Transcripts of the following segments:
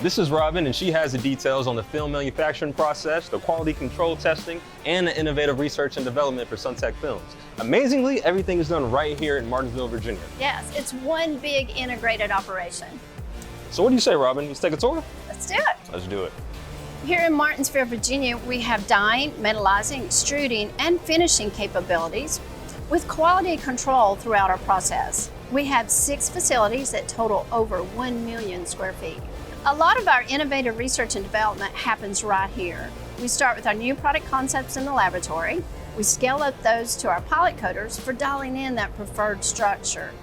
This is Robin, and she has the details on the film manufacturing process, the quality control testing, and the innovative research and development for Suntech Films. Amazingly, everything is done right here in Martinsville, Virginia. Yes, it's one big integrated operation. So what do you say, Robin? Let's take a tour? Let's do it. Let's do it. Here in Martinsville, Virginia, we have dyeing, metallizing, extruding, and finishing capabilities with quality control throughout our process. We have 6 facilities that total over 1 million square feet. A lot of our innovative research and development happens right here. We start with our new product concepts in the laboratory. We scale up those to our pilot coaters for dialing in that preferred structure.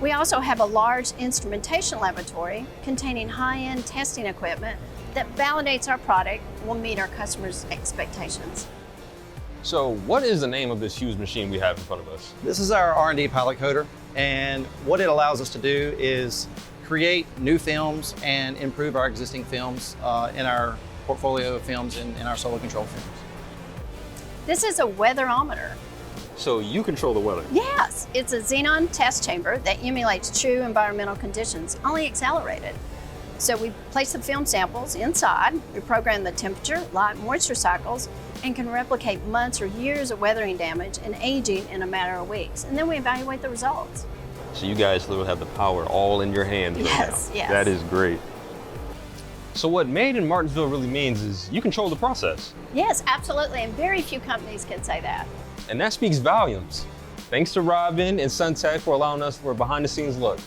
We also have a large instrumentation laboratory containing high-end testing equipment that validates our product will meet our customers' expectations. So what is the name of this huge machine we have in front of us? This is our R&D pilot coater, and what it allows us to do is create new films and improve our existing films in our portfolio of films in our solar control films. This is a weatherometer. So you control the weather. Yes, it's a xenon test chamber that emulates true environmental conditions, only accelerated. So we place the film samples inside, we program the temperature, light, moisture cycles, and can replicate months or years of weathering damage and aging in a matter of weeks. And then we evaluate the results. So you guys literally have the power all in your hands right Yes, now. yes. That is great. So what Made in Martinsville really means is you control the process. Yes, absolutely, and very few companies can say that. And that speaks volumes. Thanks to Robin and Suntech for allowing us for a behind the scenes look.